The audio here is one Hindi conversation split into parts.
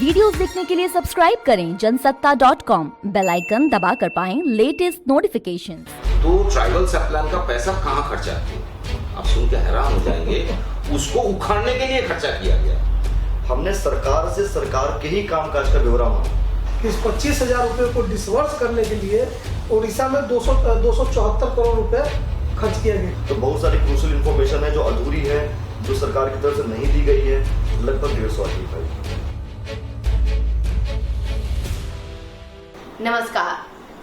वीडियोस देखने के लिए सब्सक्राइब करें जनसत्ता.com, बेल आइकन दबाकर पाएं लेटेस्ट नोटिफिकेशंस। तो ट्राइबल सब प्लान का पैसा कहाँ खर्चा किया? आप सुन के हैरान हो जाएंगे, उसको उखाड़ने के लिए खर्चा किया गया। हमने सरकार से सरकार के ही कामकाज का ब्यौरा मांगा। इस 25,000 रुपए को डिसवर्स करने के लिए उड़ीसा में 274 करोड़ रुपए खर्च किया गया। तो बहुत सारी क्रूशियल इन्फॉर्मेशन है जो अधूरी है, जो सरकार की तरफ से नहीं दी गई है, लगभग 150 आर्टिकल। नमस्कार,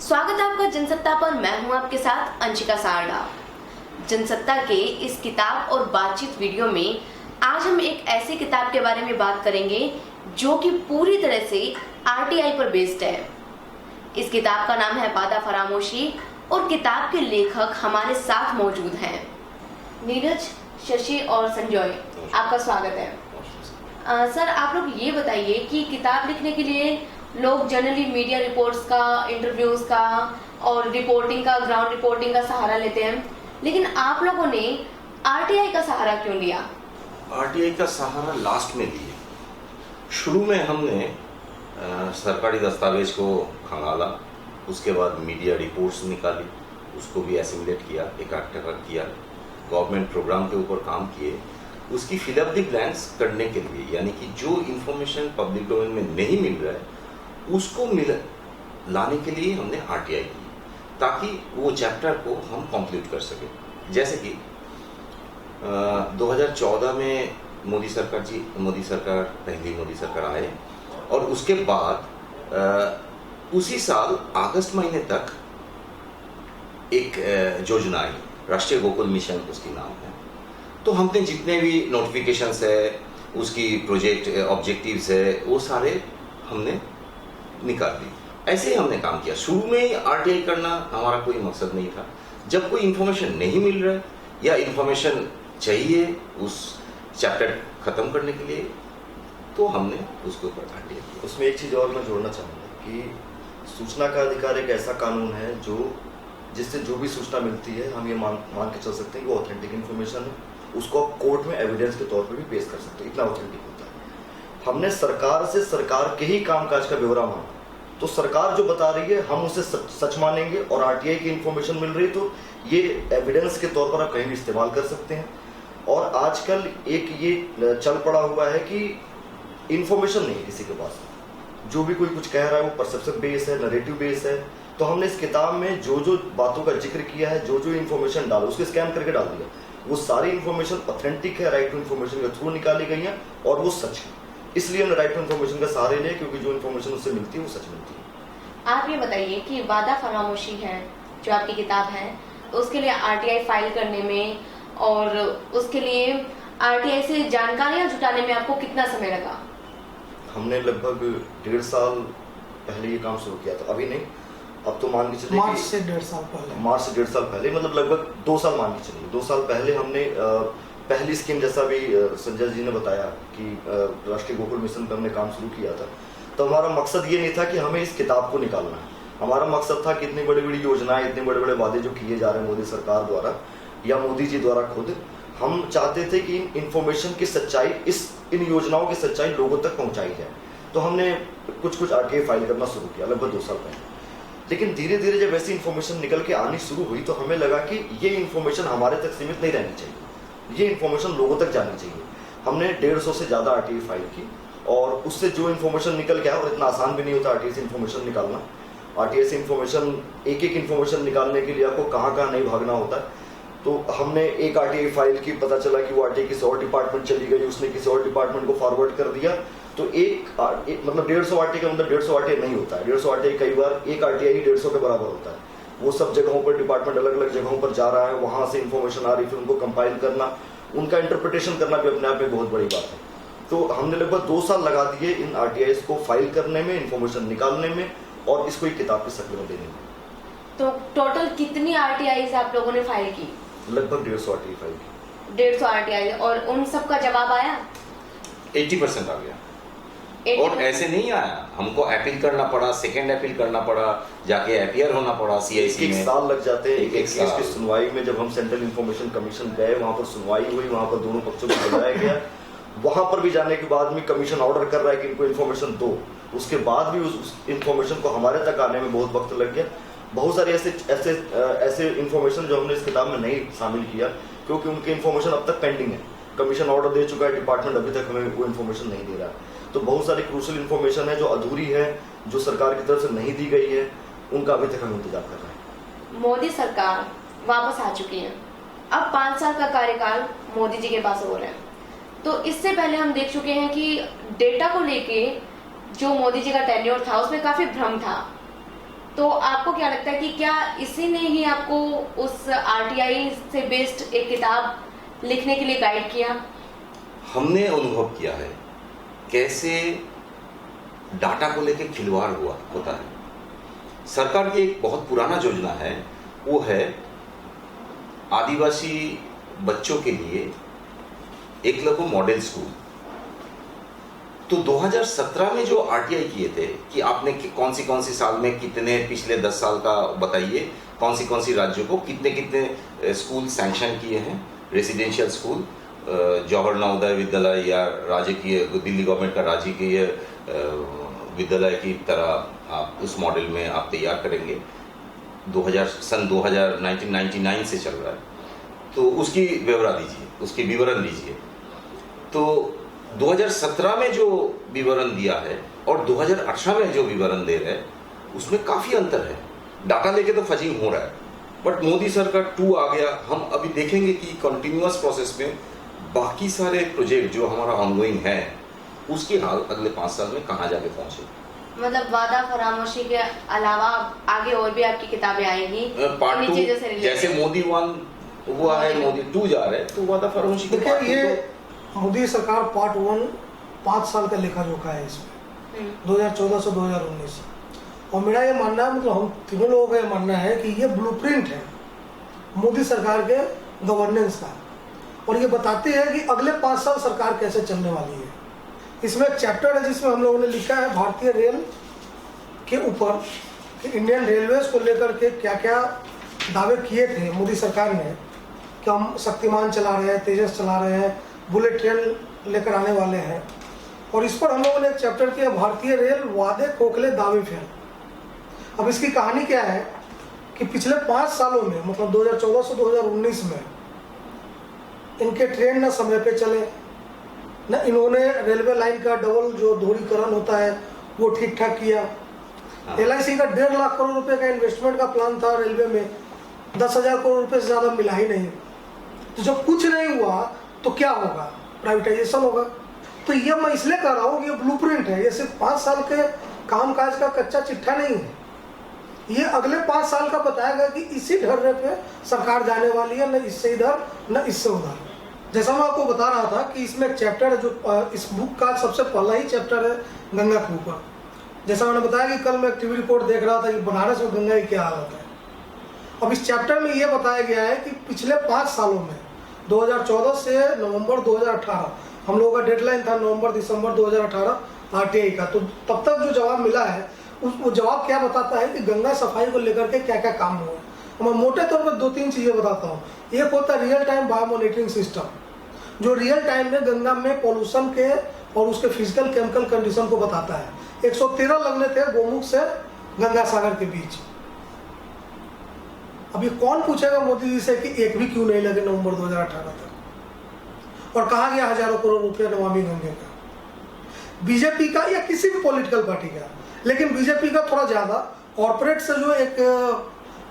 स्वागत है आपका जनसत्ता पर। मैं हूं आपके साथ अंशिका सारडा। जनसत्ता के इस किताब और बातचीत वीडियो में आज हम एक ऐसी किताब के बारे में बात करेंगे जो कि पूरी तरह से आरटीआई पर बेस्ड है। इस किताब का नाम है वादा फरामोशी और किताब के लेखक हमारे साथ मौजूद हैं। नीरज, शशि और संजय, आपका स्वागत है। सर, आप लोग ये बताइए कि किताब लिखने के लिए लोग जनरली मीडिया रिपोर्ट्स का, इंटरव्यूज का और रिपोर्टिंग का, ग्राउंड रिपोर्टिंग का सहारा लेते हैं, लेकिन आप लोगों ने आरटीआई का सहारा क्यों लिया? आरटीआई का सहारा लास्ट में लिए। शुरू में हमने सरकारी दस्तावेज को खंगाला, उसके बाद मीडिया रिपोर्ट्स निकाली, उसको भी एसिमुलेट किया, इकट्ठा किया, गवर्नमेंट प्रोग्राम के ऊपर काम किए, उसकी फिलअप द ब्लैंक्स करने के लिए, यानी कि जो इन्फॉर्मेशन पब्लिक डोमेन में नहीं मिल रहा है उसको लाने के लिए हमने आरटीआई की, ताकि वो चैप्टर को हम कंप्लीट कर सके। जैसे कि 2014 में पहली मोदी सरकार आए और उसके बाद उसी साल अगस्त महीने तक एक योजना आई, राष्ट्रीय गोकुल मिशन उसकी नाम है। तो हमने जितने भी नोटिफिकेशंस है, उसकी प्रोजेक्ट ऑब्जेक्टिव्स है, वो सारे हमने निकाल ली। ऐसे ही हमने काम किया। शुरू में ही आरटीआई करना हमारा कोई मकसद नहीं था। जब कोई इंफॉर्मेशन नहीं मिल रहा है या इंफॉर्मेशन चाहिए उस चैप्टर खत्म करने के लिए, तो हमने उसके ऊपर आरटीआई किया। उसमें एक चीज और मैं जोड़ना चाहूँगा कि सूचना का अधिकार एक ऐसा कानून है जो जिससे जो भी सूचना मिलती है हम ये मान के चल सकते हैं कि वो ऑथेंटिक इन्फॉर्मेशन है, उसको आप कोर्ट में एविडेंस के तौर पर भी पेश कर सकते हैं, इतना ऑथेंटिक होता है। हमने सरकार से सरकार के ही कामकाज का ब्यौरा मांगा, तो सरकार जो बता रही है हम उसे सच मानेंगे, और आरटीआई की इन्फॉर्मेशन मिल रही तो ये एविडेंस के तौर पर आप कहीं भी इस्तेमाल कर सकते हैं। और आजकल एक ये चल पड़ा हुआ है कि इन्फॉर्मेशन नहीं किसी के पास, जो भी कोई कुछ कह रहा है वो परसेप्शन बेस है, नरेटिव बेस है। तो हमने इस किताब में जो जो बातों का जिक्र किया है, जो जो इन्फॉर्मेशन डाला, उसको स्कैन करके डाल दिया, वो सारी इन्फॉर्मेशन ऑथेंटिक है, राइट टू इन्फॉर्मेशन के थ्रू निकाली गई है और वो सच है। इसलिए हमने राइट टू इन्फॉर्मेशन का सहारे लिया, क्योंकि जो इन्फॉर्मेशन उससे मिलती है वो सच मिलती है। आप ये बताइए कि वादा फरामोशी है जो आपकी किताब है, उसके लिए आरटीआई फाइल करने में और उसके लिए आरटीआई से जानकारियां जुटाने में आपको कितना समय लगा? हमने लगभग 1.5 साल पहले ये काम शुरू किया था। अभी नहीं, अब तो मान के चलिए मार्च से 1.5 साल पहले, मतलब लगभग 2 साल मान के चलिए। 2 साल पहले हमने पहली स्कीम, जैसा भी संजय जी ने बताया कि राष्ट्रीय गोकुल मिशन पर हमने काम शुरू किया था, तो हमारा मकसद ये नहीं था कि हमें इस किताब को निकालना है। हमारा मकसद था कि इतनी बड़ी बड़ी योजनाएं, इतने बड़े बड़े वादे जो किए जा रहे हैं मोदी सरकार द्वारा या मोदी जी द्वारा खुद, हम चाहते थे कि इन इन्फॉर्मेशन की सच्चाई, इन योजनाओं की सच्चाई लोगों तक पहुंचाई जाए। तो हमने कुछ आरटीआई फाइल करना शुरू किया लगभग 2 साल पहले। लेकिन धीरे धीरे जब ऐसी इन्फॉर्मेशन निकल के आनी शुरू हुई तो हमें लगा कि ये इन्फॉर्मेशन हमारे तक सीमित नहीं रहनी चाहिए, ये इन्फॉर्मेशन लोगों तक जानी चाहिए। हमने 150 से ज़्यादा आरटीआई फाइल की और उससे जो इन्फॉर्मेशन निकल के आया, और इतना आसान भी नहीं होता आरटीआई से इन्फॉर्मेशन निकालना। आरटीआई से इन्फॉर्मेशन, एक इन्फॉर्मेशन निकालने के लिए आपको कहाँ कहाँ नहीं भागना होता है। तो हमने एक आरटीआई फाइल की, पता चला कि वो आरटीआई किसी और डिपार्टमेंट चली गई, उसने किसी और डिपार्टमेंट को फॉरवर्ड कर दिया। तो मतलब 150 आरटीआई का मतलब 150 आरटीआई नहीं होता है। 150 आरटीआई कई बार एक आरटीआई ही 150 के बराबर होता है। वो सब जगहों पर डिपार्टमेंट अलग अलग जगहों पर जा रहा है, वहां से इन्फॉर्मेशन आ रही, फिर उनको कंपाइल करना, उनका इंटरप्रिटेशन करना भी अपने आप में बहुत बड़ी बात है। तो हमने लगभग 2 साल लगा दिए इन आरटीआई को फाइल करने में, इन्फॉर्मेशन निकालने में और इसको एक किताब की शक्ल में देने में। तो टोटल कितनी आरटीआई आप लोगों ने फाइल की? लगभग 150 आरटीआई फाइल की। 150 आरटीआई, और उन सब का जवाब आया? 80% आ गया। और ऐसे नहीं आया, हमको अपील करना पड़ा, सेकेंड अपील करना पड़ा, जाके अपीयर होना पड़ा सीआईसी में। 1 साल लग जाते हैं एक केस की सुनवाई में। जब हम सेंट्रल इंफॉर्मेशन कमीशन गए, वहां पर सुनवाई हुई, वहां पर दोनों पक्षों को बुलाया गया, वहां पर भी जाने के बाद में कमीशन ऑर्डर कर रहा है कि इनको इन्फॉर्मेशन दो, उसके बाद भी उस इन्फॉर्मेशन को हमारे तक आने में बहुत वक्त लग गया। बहुत सारे ऐसे इन्फॉर्मेशन जो हमने इस किताब में नहीं शामिल किया क्योंकि उनकी इन्फॉर्मेशन अब तक पेंडिंग है। कमीशन ऑर्डर दे चुका है, डिपार्टमेंट अभी तक हमें वो इन्फॉर्मेशन नहीं दे रहा है। तो बहुत सारी क्रूशल इन्फॉर्मेशन है जो अधूरी है, जो सरकार की तरफ से नहीं दी गई है, उनका अभी तक हम इंतजार कर रहे हैं। मोदी सरकार वापस आ चुकी है, अब 5 साल का कार्यकाल मोदी जी के पास हो रहा है। तो इससे पहले हम देख चुके हैं कि डेटा को लेके जो मोदी जी का टेन्योर था उसमें काफी भ्रम था। तो आपको क्या लगता है कि क्या इसी ने ही आपको उस आरटीआई से बेस्ड एक किताब लिखने के लिए गाइड किया? हमने अनुभव किया है कैसे डाटा को लेकर खिलवाड़ होता है। सरकार की एक बहुत पुराना योजना है, वो है आदिवासी बच्चों के लिए एकलव्य मॉडल स्कूल। तो 2017 में जो आरटीआई किए थे कि आपने कौन सी साल में कितने, पिछले 10 साल का बताइए, कौन सी राज्यों को कितने स्कूल सैंक्शन किए हैं, रेसिडेंशियल स्कूल, जवाहर नवोदय विद्यालय या राजकीय दिल्ली गवर्नमेंट का राजकीय विद्यालय की तरह आप उस मॉडल में आप तैयार करेंगे। 1999 से चल रहा है, तो उसकी विवरण दीजिए। तो 2017 में जो विवरण दिया है और 2018 में जो विवरण दे रहे हैं उसमें काफी अंतर है। डाटा लेके तो फजिंग हो रहा है, बट मोदी सरकार 2 आ गया। हम अभी देखेंगे कि कंटिन्यूअस प्रोसेस में बाकी सारे प्रोजेक्ट जो हमारा ऑनगोइंग है उसकी हाल अगले 5 साल में कहाँ जाके पहुंचे। मतलब वादा फरामोशी के अलावा आगे और भी आपकी किताबें आएंगी पार्ट 2, जैसे मोदी 1 हुआ है, मोदी 2 जा रहे हैं, तो वादा फरामोशी के देखिए ये मोदी सरकार पार्ट 1 5 साल का लेखा जोखा है इसमें, 2014 से 2019। और मेरा ये मानना है, मतलब हम तीनों लोगों का ये मानना है कि ये ब्लूप्रिंट है मोदी सरकार के गवर्नेंस का, और ये बताती है कि अगले 5 साल सरकार कैसे चलने वाली है। इसमें एक चैप्टर है जिसमें हम लोगों ने लिखा है भारतीय रेल के ऊपर कि इंडियन रेलवेज को लेकर के क्या क्या दावे किए थे मोदी सरकार ने कि हम शक्तिमान चला रहे हैं, तेजस चला रहे हैं, बुलेट ट्रेन लेकर आने वाले हैं। और इस पर हम लोगों ने एक चैप्टर किया भारतीय रेल वादे खोखले दावे फेल। अब इसकी कहानी क्या है कि पिछले 5 सालों में, मतलब 2014 से 2019 में इनके ट्रेन न समय पे चले, न इन्होंने रेलवे लाइन का डबल जो दोहरीकरण होता है वो ठीक ठाक किया। LIC का 1.5 लाख करोड़ रुपए का इन्वेस्टमेंट का प्लान था रेलवे में, 10,000 करोड़ रुपए से ज्यादा मिला ही नहीं। तो जब कुछ नहीं हुआ तो क्या होगा? प्राइवेटाइजेशन होगा। तो ये मैं इसलिए कह रहा हूँ, ये ब्लूप्रिंट है, ये सिर्फ 5 साल के कामकाज का कच्चा चिट्ठा नहीं है। ये अगले 5 साल का बताएगा कि इसी ढर्रे पे सरकार जाने वाली है, न इससे इधर न इससे उधर। जैसा मैं आपको बता रहा था कि इसमें एक चैप्टर है जो इस बुक का सबसे पहला ही चैप्टर है गंगा के ऊपर। जैसा मैंने बताया कि कल मैं एक टीवी रिपोर्ट देख रहा था कि बनारस में गंगा की क्या हालत है। अब इस चैप्टर में यह बताया गया है कि पिछले 5 सालों में 2014 से नवंबर 2018, हम लोगों का डेडलाइन था नवंबर-दिसंबर 2018 आरटीआई का, तो तब तक जो जवाब मिला है वो जवाब क्या बताता है कि गंगा सफाई को लेकर के क्या क्या काम हुआ। मैं मोटे तौर पर 2-3 चीजें बताता हूँ। एक होता है real time bio monitoring system, जो रियल टाइम में गंगा में पॉल्यूशन के और उसके फिजिकल केमिकल कंडीशन को बताता है। 113 लगने थे गोमुख से गंगा सागर के बीच। अभी कौन पूछेगा मोदी जी से कि एक भी क्यों नहीं लगे नवंबर 2018 तक, और कहा गया हजारों करोड़ रुपए नमामि गंगे का। बीजेपी का या किसी भी पॉलिटिकल पार्टी का, लेकिन बीजेपी का थोड़ा ज्यादा कॉर्पोरेट से जो एक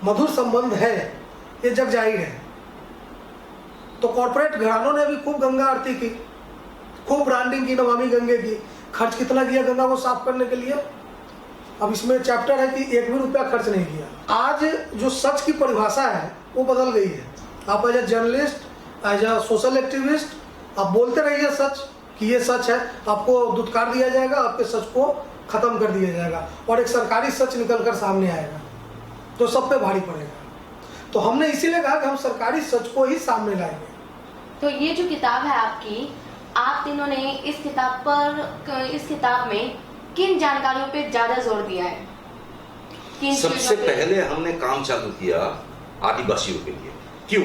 मधुर संबंध है ये जग जाहिर है। तो कॉर्पोरेट घरानों ने भी खूब गंगा आरती की, खूब ब्रांडिंग की नमामि गंगे की। खर्च कितना किया गंगा को साफ करने के लिए? अब इसमें चैप्टर है कि 1 भी रुपया खर्च नहीं किया। आज जो सच की परिभाषा है वो बदल गई है। आप as a journalist, as a social activist, आप बोलते रहिए सच कि ये सच है, आपको दुत्कार दिया जाएगा, आपके सच को खत्म कर दिया जाएगा और एक सरकारी सच निकल कर सामने आएगा तो सब पे भारी पड़ेगा। तो हमने इसीलिए कहा कि हम सरकारी सच को ही सामने लाएंगे। तो ये जो किताब है आपकी, आप तीनों ने इस किताब में किन जानकारियों पे ज्यादा जोर दिया है? सबसे पहले हमने काम चालू किया आदिवासियों के लिए। क्यों?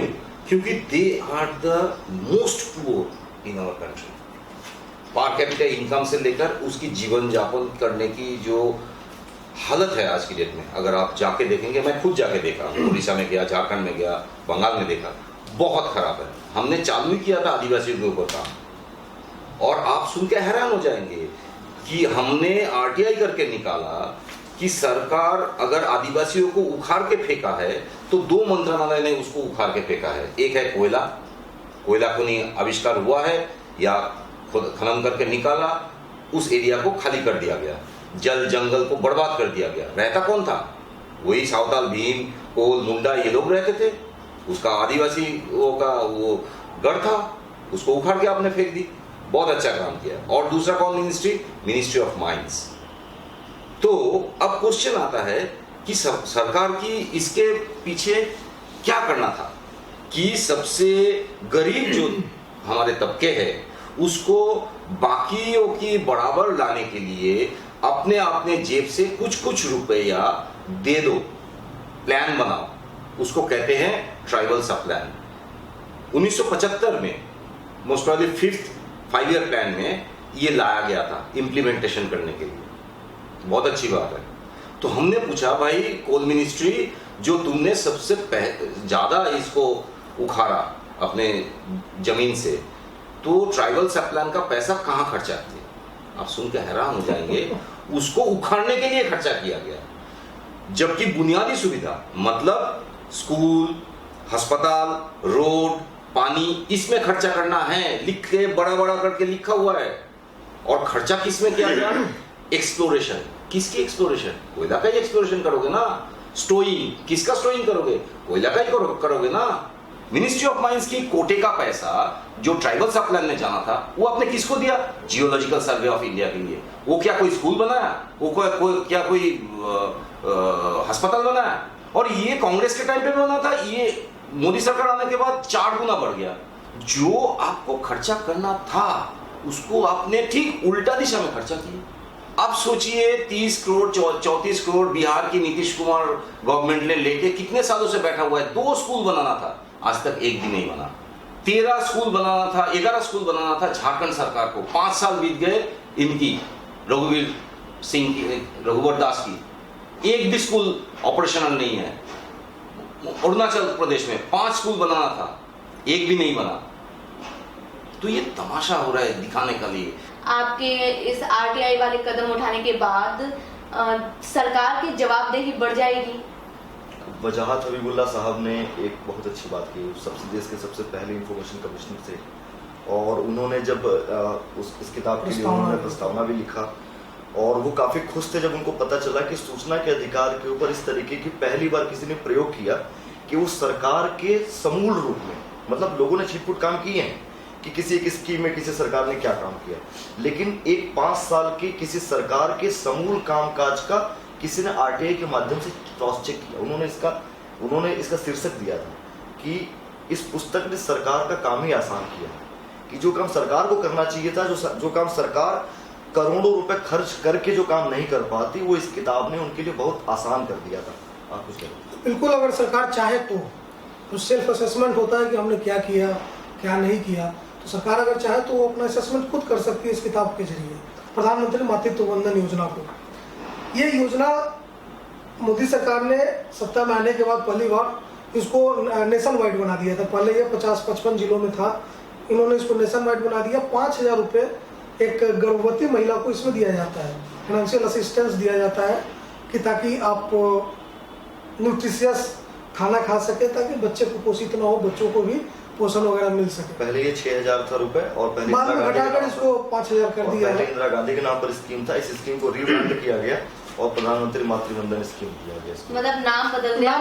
क्योंकि they are the most poor in our country. Per capita income से लेकर उसकी जीवन यापन करने की जो हालत है आज की डेट में, अगर आप जाके देखेंगे, मैं खुद जाके देखा, उड़ीसा में गया, झारखंड में गया, बंगाल में देखा, बहुत खराब है। हमने चालू ही किया था आदिवासियों के ऊपर काम, और आप सुन के हैरान हो जाएंगे कि हमने आरटीआई करके निकाला कि सरकार अगर आदिवासियों को उखाड़ के फेंका है तो 2 मंत्रालय ने उसको उखाड़ के फेंका है। एक है कोयला खुनी आविष्कार हुआ है या खनन करके निकाला, उस एरिया को खाली कर दिया गया, जल जंगल को बर्बाद कर दिया गया। रहता कौन था? वही सावताल, भीम, कोल, मुंडा, ये लोग रहते थे। उसका आदिवासी का वो गढ़ था, उसको उखाड़ के आपने फेंक दी। बहुत अच्छा काम किया। और दूसरा कौन मिनिस्ट्री ऑफ माइंस। तो अब क्वेश्चन आता है कि सरकार की इसके पीछे क्या करना था कि सबसे गरीब जो हमारे तबके है उसको बाकियों की बराबर लाने के लिए अपने जेब से कुछ रुपया दे दो, प्लान बनाओ, उसको कहते हैं ट्राइबल सब प्लान। 1975 में most probably 5th 5-year plan में ये लाया गया था इंप्लीमेंटेशन करने के लिए। बहुत अच्छी बात है। तो हमने पूछा, भाई कोल मिनिस्ट्री जो तुमने सबसे ज्यादा इसको उखाड़ा अपने जमीन से, तो ट्राइबल सब प्लान का पैसा कहाँ खर्चा किया? आप सुन के हैरान हो जाएंगे, उसको उखाड़ने के लिए खर्चा किया गया, जबकि बुनियादी सुविधा मतलब स्कूल, अस्पताल, रोड, पानी, इसमें खर्चा करना है, लिख के बड़ा करके लिखा हुआ है। और खर्चा किस में किया गया? एक्सप्लोरेशन। किसकी एक्सप्लोरेशन? कोयला का ही एक्सप्लोरेशन करोगे ना। स्टोइंग, किसका स्टोइंग करोगे? कोयला का ही करोगे ना। मिनिस्ट्री ऑफ माइंस की कोटे का पैसा जो ट्राइबल सब प्लान में जाना था, वो आपने किसको दिया? जियोलॉजिकल सर्वे ऑफ इंडिया के लिए। वो क्या कोई स्कूल बनाया? वो क्या कोई अस्पताल बनाया? और ये कांग्रेस के टाइम पे बना था, ये मोदी सरकार आने के बाद 4 गुना बढ़ गया। जो आपको खर्चा करना था उसको आपने ठीक उल्टा दिशा में खर्चा किया। अब सोचिए 30 करोड़ 34 करोड़ बिहार की नीतीश कुमार गवर्नमेंट ने लेके कितने सालों से बैठा हुआ है। 2 स्कूल बनाना था, आज तक एक भी नहीं बना। 13 स्कूल बनाना था, 11 स्कूल बनाना था झारखंड सरकार को। 5 साल बीत गए इनकी, रघुवर दास की, एक भी स्कूल ऑपरेशनल नहीं है। अरुणाचल प्रदेश में 5 स्कूल बनाना था, एक भी नहीं बना। तो ये तमाशा हो रहा है दिखाने के लिए। आपके इस आरटीआई वाले कदम उठाने के बाद सरकार की जवाबदेही बढ़ जाएगी। वजाहत हबीबुल्ला साहब ने एक बहुत अच्छी बात की, देश के सबसे पहले इंफॉर्मेशन कमिश्नर थे, और उन्होंने जब इस किताब के लिए उन्होंने प्रस्तावना भी लिखा, और वो काफी खुश थे जब उनको पता चला कि सूचना के अधिकार के ऊपर इस तरीके की पहली बार किसी ने प्रयोग किया कि वो सरकार के समूल रूप में, मतलब लोगों ने छिटपुट काम किए हैं कि किसी एक स्कीम में किसी सरकार ने क्या काम किया, लेकिन एक 5 साल की किसी सरकार के समूल कामकाज का किसी ने आरटीआई के माध्यम से क्रॉस चेक किया। उन्होंने इसका शीर्षक दिया था कि इस पुस्तक ने सरकार का काम ही आसान किया, कि जो काम सरकार को करना चाहिए था, जो काम सरकार करोड़ों रुपए खर्च करके जो काम नहीं कर पाती, वो इस किताब ने उनके लिए बहुत आसान कर दिया था। आप कुछ कहें? बिल्कुल, अगर सरकार चाहे तो सेल्फ असेसमेंट होता है कि हमने क्या किया क्या नहीं किया। तो सरकार अगर चाहे तो वो अपना असेसमेंट खुद कर सकती है इस किताब के जरिए। प्रधानमंत्री मातृत्व वंदन योजना को, ये योजना मोदी सरकार ने सत्ता में आने के बाद पहली बार इसको नेशन वाइड बना दिया था। पहले ये 50-55 जिलों में था, इन्होंने इसको नेशन वाइड बना दिया। 5,000 रुपये एक गर्भवती महिला को इसमें दिया जाता है, फाइनेंशियल असिस्टेंस दिया जाता है कि ताकि आप न्यूट्रिशियस खाना खा सके, ताकि बच्चे कुपोषित ना हो, बच्चों को भी पोषण वगैरह मिल सके। पहले ये 6,000 था रुपए, और पहले बाद में घटाकर इसको 5,000 कर दिया है। इंदिरा गांधी के नाम पर स्कीम था, इस स्कीम को रिब्रांड किया गया और प्रधानमंत्री मातृवंदन स्कीम दिया गया। मतलब नाम बदल दिया,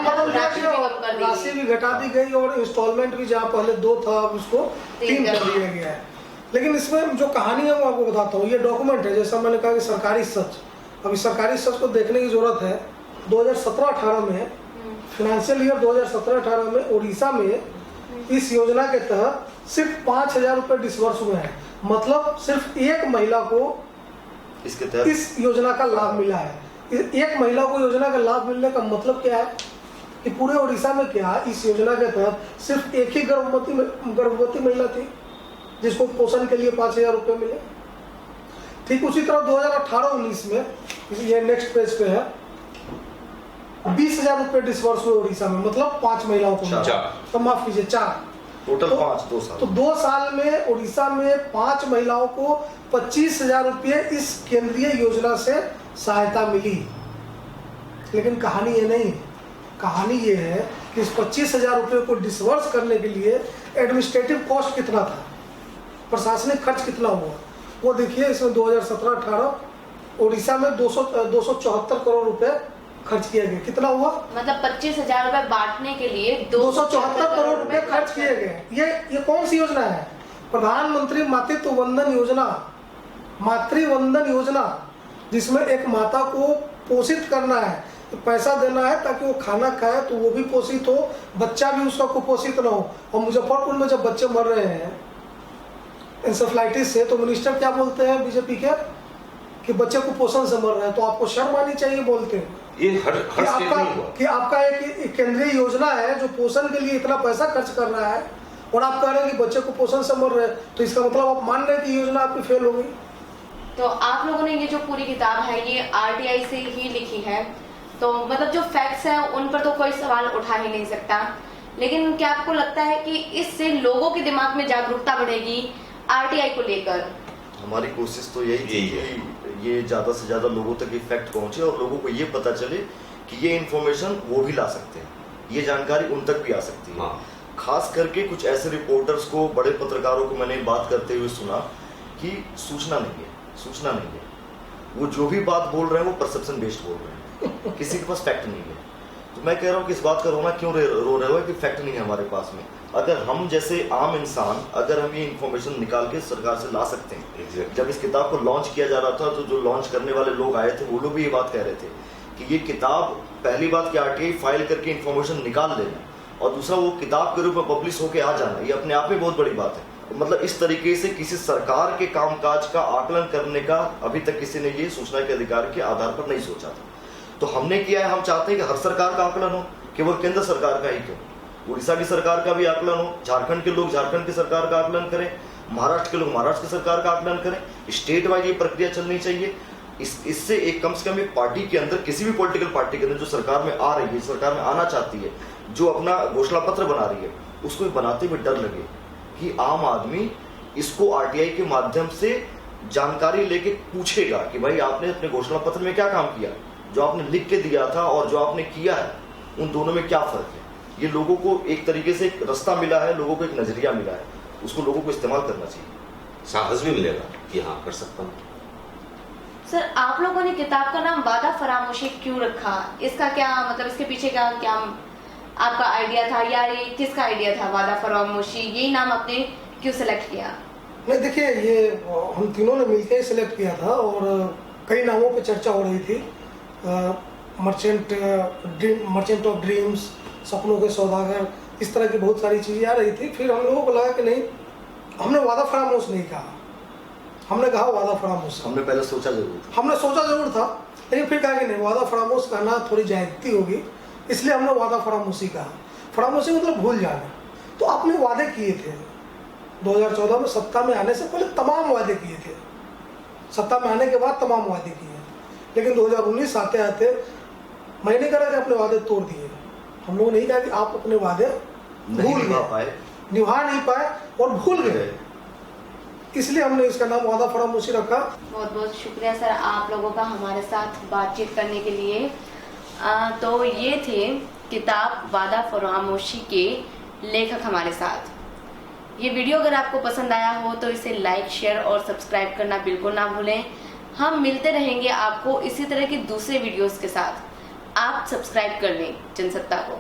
राशि भी घटा दी गई, और इंस्टॉलमेंट भी जहाँ पहले 2 था अब उसको 3 कर दिया गया है। लेकिन इसमें जो कहानी है वो आपको बताता हूँ। ये डॉक्यूमेंट है, जैसा मैंने कहा कि सरकारी सच। अभी सरकारी सच को देखने की जरूरत है। 2017-18 में, फाइनेंशियल ईयर 2017-18 में उड़ीसा में इस योजना के तहत सिर्फ 5,000 रुपये डिसबर्स हुए हैं। मतलब सिर्फ एक महिला को इसके तहत इस योजना का लाभ मिला है। एक महिला को योजना का लाभ मिलने का मतलब क्या है कि पूरे उड़ीसा में क्या इस योजना के तहत सिर्फ एक ही गर्भवती महिला थी जिसको पोषण के लिए 5,000 रुपये मिले। ठीक उसी तरह 2018-19 में, ये नेक्स्ट पेज पे है, 20,000 रुपये डिसवर्स हुए उड़ीसा में, मतलब 5 महिलाओं को मिला। तो माफ कीजिए 4 टोटल 5 2 साल। तो 2 साल में उड़ीसा में 5 महिलाओं को 25,000 रुपये इस केंद्रीय योजना से सहायता मिली। लेकिन कहानी ये नहीं है, कहानी ये है कि इस 25,000 रुपये को डिसवर्स करने के लिए एडमिनिस्ट्रेटिव कॉस्ट कितना था, प्रशासनिक खर्च कितना हुआ, वो देखिए। इसमें 2017-18 उड़ीसा में 274 करोड़ रुपए खर्च किया गया। कितना हुआ? मतलब 25,000 रुपए बांटने के लिए 274 करोड़ रुपए खर्च किए गए। ये कौन सी योजना है? प्रधानमंत्री मातृत्व वंदन योजना, मातृवंदन योजना, जिसमें एक माता को पोषित करना है, तो पैसा देना है ताकि वो खाना खाए तो वो भी पोषित हो, बच्चा भी उसका कुपोषित ना हो। और मुजफ्फरपुर में जब बच्चे मर रहे हैं इंसेफ्लाइटिस से, तो मिनिस्टर क्या बोलते हैं बीजेपी के कि बच्चे कुपोषण से मर रहे हैं। तो आपको शर्म आनी चाहिए बोलते हैं ये हर स्टेट में हुआ कि आपका एक केंद्रीय योजना है जो पोषण के लिए इतना पैसा खर्च कर रहा है, और आप कह रहे हैं कि बच्चे कुपोषण से मर रहे हैं, तो इसका मतलब आप मान रहे हैं कि योजना आपकी फेल हो गई। तो आप लोगों ने ये जो पूरी किताब है ये आरटीआई से ही लिखी है, तो मतलब जो फैक्ट्स हैं उन पर तो कोई सवाल उठा ही नहीं सकता, लेकिन क्या आपको लगता है कि इससे लोगों के दिमाग में जागरूकता बढ़ेगी आरटीआई को लेकर? हमारी कोशिश तो यही थी कि ये ज्यादा से ज्यादा लोगों तक ये फैक्ट पहुंचे और लोगों को ये पता चले कि ये इन्फॉर्मेशन वो भी ला सकते हैं, ये जानकारी उन तक भी आ सकती है। खास करके कुछ ऐसे रिपोर्टर्स को, बड़े पत्रकारों को मैंने बात करते हुए सुना कि सूचना नहीं है, वो जो भी बात बोल रहे हैं वो परसेप्शन बेस्ड बोल रहे हैं, किसी के पास फैक्ट नहीं है। तो मैं कह रहा हूँ कि इस बात का रोना क्यों रो रहे हो कि फैक्ट नहीं है हमारे पास में। अगर हम जैसे आम इंसान, अगर हम ये इन्फॉर्मेशन निकाल के सरकार से ला सकते हैं। जब इस किताब को लॉन्च किया जा रहा था तो जो लॉन्च करने वाले लोग आए थे वो लोग भी ये बात कह रहे थे कि ये किताब, पहली बात कि आरटीआई फाइल करके इन्फॉर्मेशन निकाल लेना, और दूसरा वो किताब के रूप में पब्लिश होके आ जाना, ये अपने आप में बहुत बड़ी बात है। मतलब इस तरीके से किसी सरकार के कामकाज का आकलन करने का अभी तक किसी ने ये सूचना के अधिकार के आधार पर नहीं सोचा था। तो हमने किया है, हम चाहते हैं कि हर सरकार का आकलन हो, केवल केंद्र सरकार का ही क्यों, उड़ीसा की सरकार का भी आकलन हो, झारखंड के लोग झारखंड की सरकार का आकलन करें, महाराष्ट्र के लोग महाराष्ट्र की सरकार का आकलन करें, स्टेट वाइज ये प्रक्रिया चलनी चाहिए। इससे एक कम से कम एक पार्टी के अंदर, किसी भी पॉलिटिकल पार्टी के अंदर जो सरकार में आ रही है, सरकार में आना चाहती है, जो अपना घोषणा पत्र बना रही है, उसको बनाते हुए डर लगे कि आम आदमी इसको आरटीआई के माध्यम से जानकारी लेके पूछेगा कि भाई आपने अपने घोषणा पत्र में क्या काम किया, जो आपने लिख के दिया था और जो आपने किया है उन दोनों में क्या फर्क है। ये लोगों को एक तरीके से एक रास्ता मिला है, लोगों को एक नजरिया मिला है, उसको लोगों को इस्तेमाल करना चाहिए, साहस भी मिलेगा कि हाँ कर सकता हूँ। सर, आप लोगों ने किताब का नाम वादा फरामोशी क्यों रखा? इसका क्या मतलब, इसके पीछे क्या आपका आइडिया था, या ये किसका आइडिया था वादा फरामोशी? यही नाम आपने क्यों सिलेक्ट किया? नहीं देखिए, ये हम तीनों ने मिलकर ही सिलेक्ट किया था और कई नामों पे चर्चा हो रही थी, मर्चेंट ऑफ ड्रीम्स, सपनों के सौदागर, इस तरह की बहुत सारी चीज़ें आ रही थी। फिर हम लोगों को लगा कि नहीं, हमने वादा फरामोश नहीं कहा, हमने कहा वादा फरामोश। हमने पहले सोचा जरूर था, लेकिन फिर कहा कि नहीं, वादा फरामोश कहना थोड़ी ज्यादती होगी, इसलिए हमने वादा फरामोशी कहा। फरामोशी मतलब भूल जाना। तो आपने वादे किए थे 2014 में, सत्ता में आने से पहले तमाम वादे किए थे, सत्ता में आने के बाद तमाम वादे किए, लेकिन 2019 आते आते मैं नहीं कहा कि अपने वादे तोड़ दिए। हम लोगों ने नहीं कहा कि आप अपने वादे निभा नहीं पाए और भूल गए, इसलिए हमने इसका नाम वादा फरामोशी रखा। बहुत बहुत शुक्रिया सर आप लोगों का हमारे साथ बातचीत करने के लिए। तो ये थे किताब वादा फरामोशी के लेखक हमारे साथ। ये वीडियो अगर आपको पसंद आया हो तो इसे लाइक, शेयर और सब्सक्राइब करना बिल्कुल ना भूलें। हम मिलते रहेंगे आपको इसी तरह के दूसरे वीडियोस के साथ। आप सब्सक्राइब कर लें जनसत्ता को।